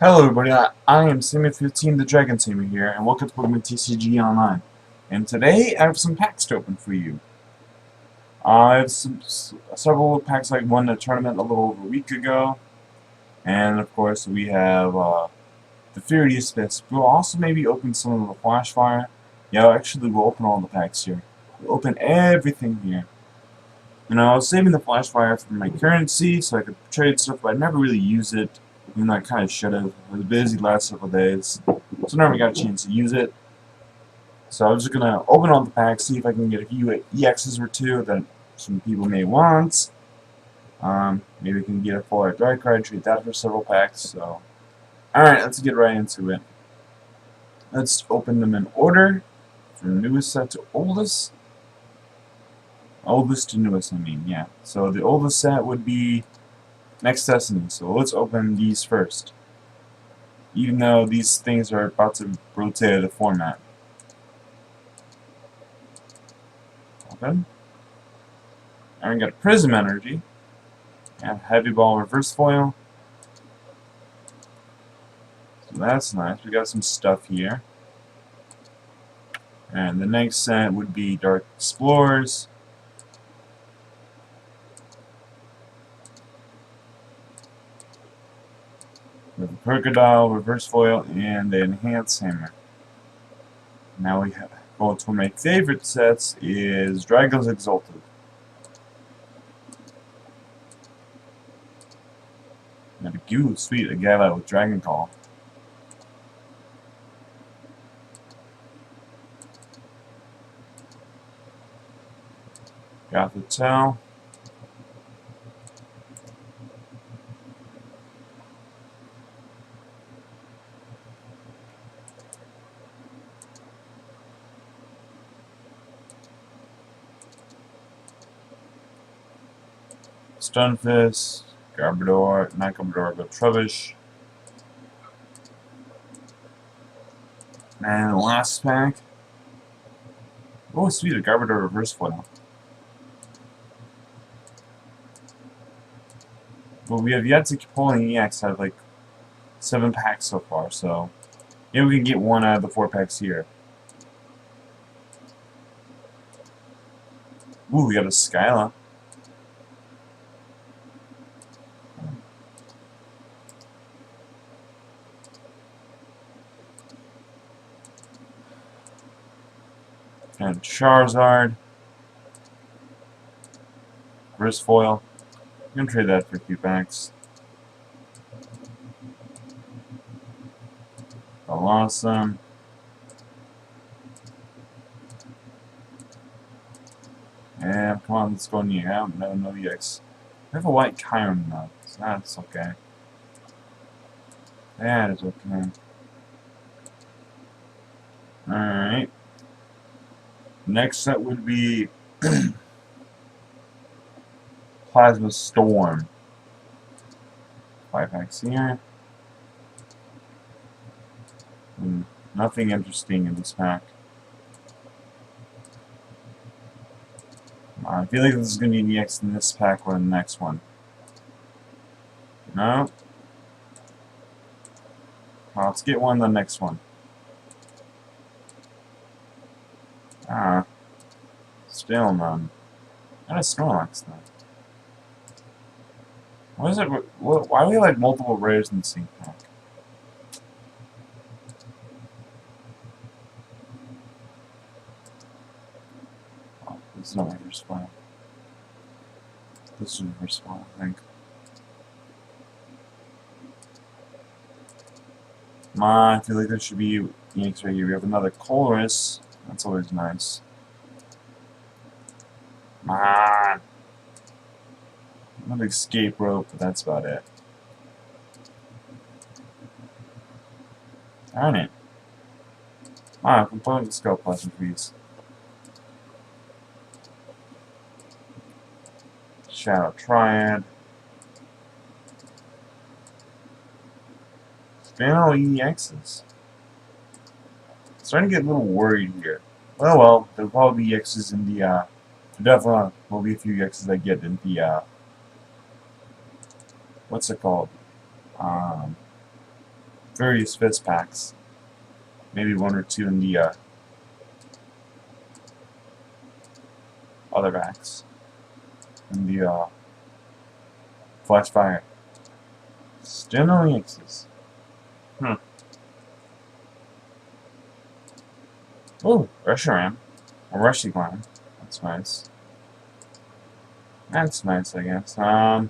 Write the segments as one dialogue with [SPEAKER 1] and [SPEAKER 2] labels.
[SPEAKER 1] Hello everybody, I am Simmy15 the Dragon Tamer here, and welcome to Pokemon TCG Online. And today I have some packs to open for you. I have several packs I won a tournament a little over a week ago, and of course we have the Furious Fist. We'll also maybe open some of the Flash Fire. Yeah, actually we'll open all the packs here. We'll open everything here. You know, I was saving the Flash Fire for my currency so I could trade stuff, but I never really used it. Even though I kind of should have. I was busy the last several days, so never got a chance to use it. So I'm just gonna open all the packs, see if I can get a few EXs or two that some people may want. Maybe we can get a full art dark card, trade that for several packs. So, alright, let's get right into it. Let's open them in order, from newest set to oldest. Oldest to newest, I mean, yeah. So the oldest set would be Next Destiny, so let's open these first. Even though these things are about to rotate the format. Open. And we got Prism Energy. And Heavy Ball Reverse Foil. So that's nice. We got some stuff here. And the next set would be Dark Explorers. With the Crocodile, Reverse Foil, and the Enhanced Hammer. Now we have one of my favorite sets is Dragon's Exalted. And a Goo, sweet, a Gala with Dragon Call. Got the Tail. Stunfisk, Garbodor, not Garbodor, but Trubbish. And the last pack. Oh, sweet, a Garbodor Reverse Foil. But we have yet to pull an EX out of like 7 packs so far, so maybe we can get one out of the 4 packs here. Ooh, we got a Skyla. And Charizard. Reverse Foil. I'm gonna trade that for a few packs. Awesome. And come on, let's go near out. No EX. I have a white Chiron though, so that's okay. That is okay. Alright. Next set would be Plasma Storm. 5 packs here. Nothing interesting in this pack. I feel like this is going to be an EX in this pack or in the next one. No? Well, let's get one in the next one. Still none. Not a Snorlax though. What is it? Why do we like multiple rares in the same pack? Oh, this is not reverse file. This is reverse file, I think. I feel like there should be EX right here. We have another Colress. That's always nice. Come on! Another escape rope, but that's about it. Darn it. Ah, component skull plasma freeze. Shadow Triad. Spano EXs. Starting to get a little worried here. Well, there'll probably be EXs in the, definitely will be a few EXs I get in the, what's it called? various fist packs. Maybe one or two in the other packs. In the Flash Fire. Still no X's. Ooh, Reshiram. Or Reshiram. That's nice. That's nice, I guess. Alright,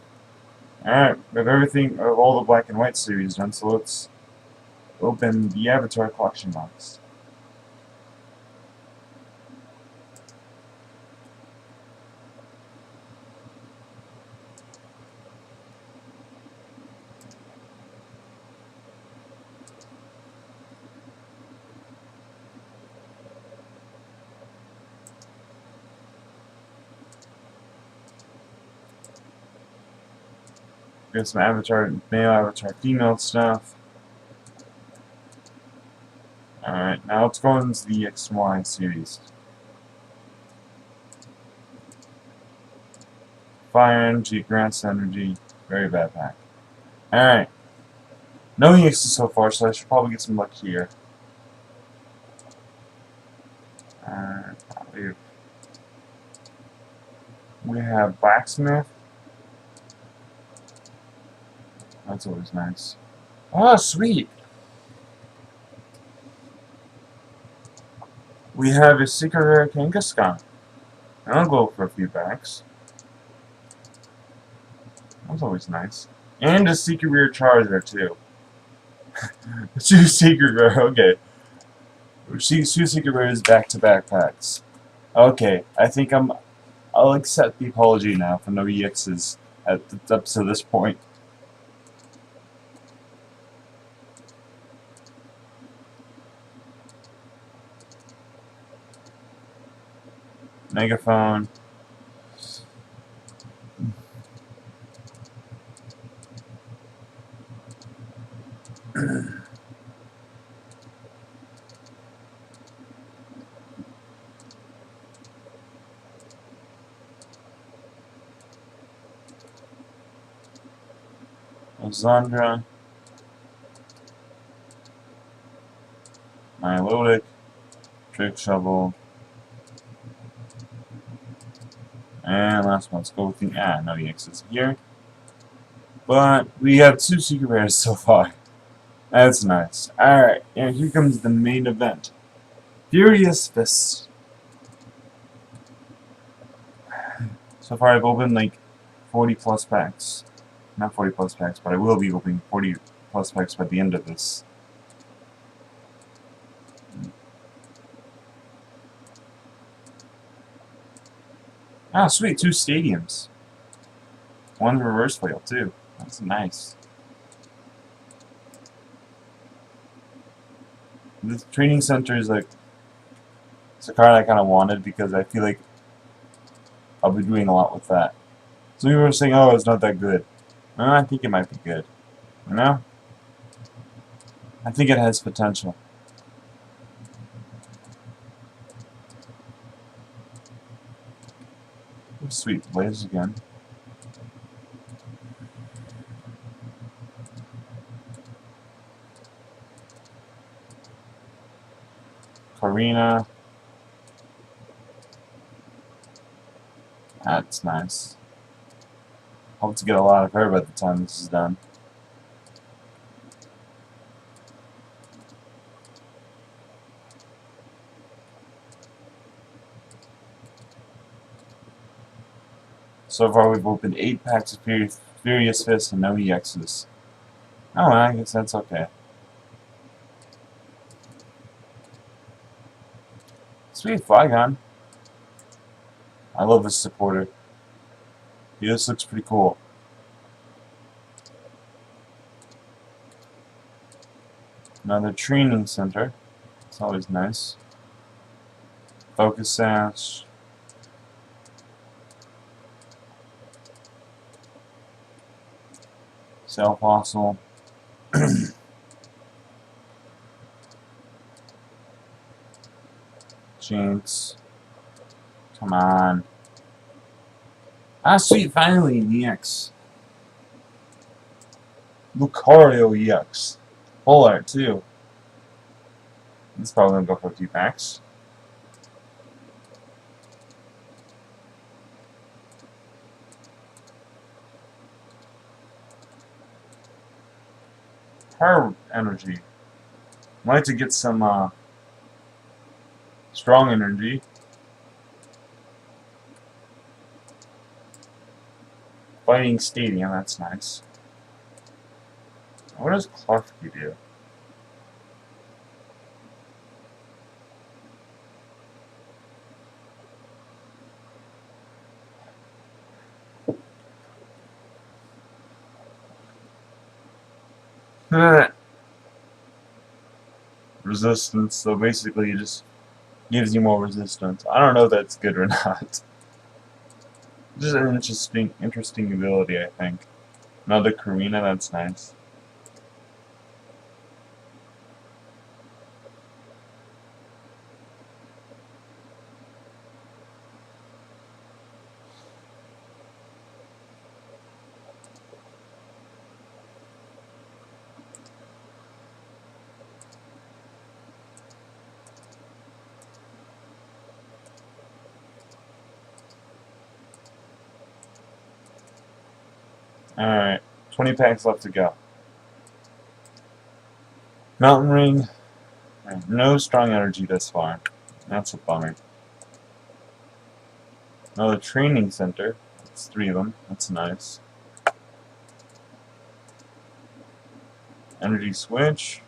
[SPEAKER 1] we have everything of all the black and white series done, so let's open the Avatar collection box. We have some Avatar, male Avatar, female stuff. Alright, now let's go into the XY series. Fire Energy, Grass Energy, very bad pack. Alright. No EXs so far, so I should probably get some luck here. We have Blacksmith. That's always nice. Oh, sweet! We have a secret rare Kangaskhan. I'll go for a few packs. That's always nice. And a secret rare Charizard too. Two secret rare, okay. Two secret rares back-to-back packs. Okay, I think I'll accept the apology now for no EXs up to this point. Megaphone. Alexandra. Nilotic. Trick Shovel. And last one, let's go with the no EXs here. But we have two secret rares so far. That's nice. Alright, and here comes the main event. Furious Fist. So far I've opened like 40 plus packs. Not 40 plus packs, but I will be opening 40 plus packs by the end of this. Ah, sweet, two stadiums. One's reverse foil too. That's nice. The training center is like, it's a card I kind of wanted because I feel like I'll be doing a lot with that. Some people are saying, oh, it's not that good. I think it might be good. You know? I think it has potential. Oh, sweet, Blaze again. Karina. That's nice. Hope to get a lot of her by the time this is done. So far we've opened 8 packs of Furious Fist and no EXs. Oh, well, I guess that's okay. Sweet, Flygon. I love this supporter. He just looks pretty cool. Another training center. It's always nice. Focus Sash. Cell Fossil. Jinx. Come on. Ah, sweet, finally, an EX. Lucario EX. Whole art too. This is probably gonna go for a few packs. Her energy. I'd like to get some strong energy. Fighting Stadium, that's nice. What does Klefki do? Resistance, so basically it just gives you more resistance. I don't know if that's good or not. Just an interesting ability, I think. Another Karina, that's nice. Alright, 20 packs left to go. Mountain Ring, no strong energy this far. That's a bummer. Another training center. That's 3 of them. That's nice. Energy switch.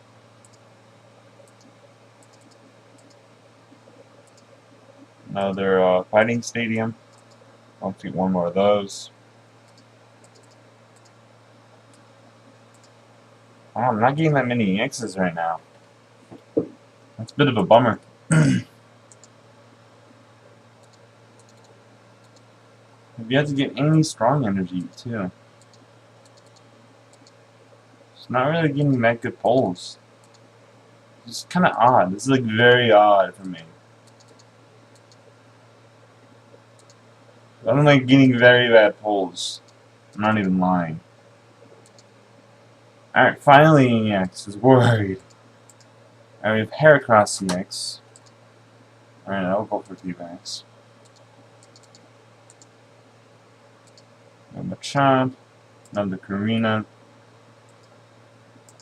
[SPEAKER 1] Another fighting stadium. I'll get one more of those. Wow, I'm not getting that many X's right now. That's a bit of a bummer. If you have to get any strong energy too. It's not really getting that good pulls. It's kind of odd. This is like very odd for me. I'm like getting very bad pulls. I'm not even lying. Alright, finally EX is worried. Alright, we have Heracross EX. Alright, I'll go for T-Bags. Another Machamp. Another Karina.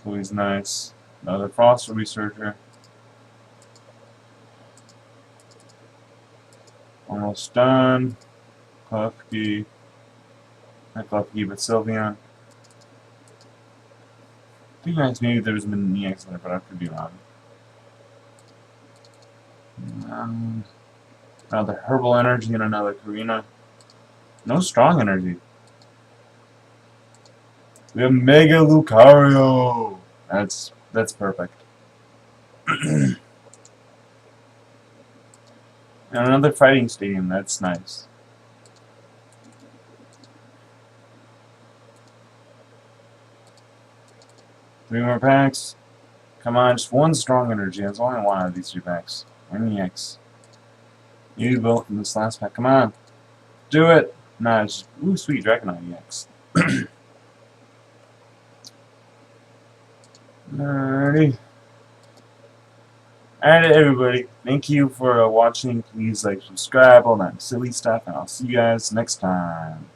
[SPEAKER 1] Always nice. Another Fossil Researcher. Almost done. Klefki. Not Klefki, but Sylveon. I think maybe there's been an EX there, but I could be wrong. Another Herbal Energy and another Karina. No strong energy. We have Mega Lucario. That's perfect. And another Fighting Stadium. That's nice. Three more packs. Come on, just one strong energy. That's all I want out of these 3 packs. Any EX. You both in this last pack. Come on. Do it. Nah, it's just, ooh, sweet Dragonite EX. Alrighty. Alright, everybody. Thank you for watching. Please like, subscribe, all that silly stuff, and I'll see you guys next time.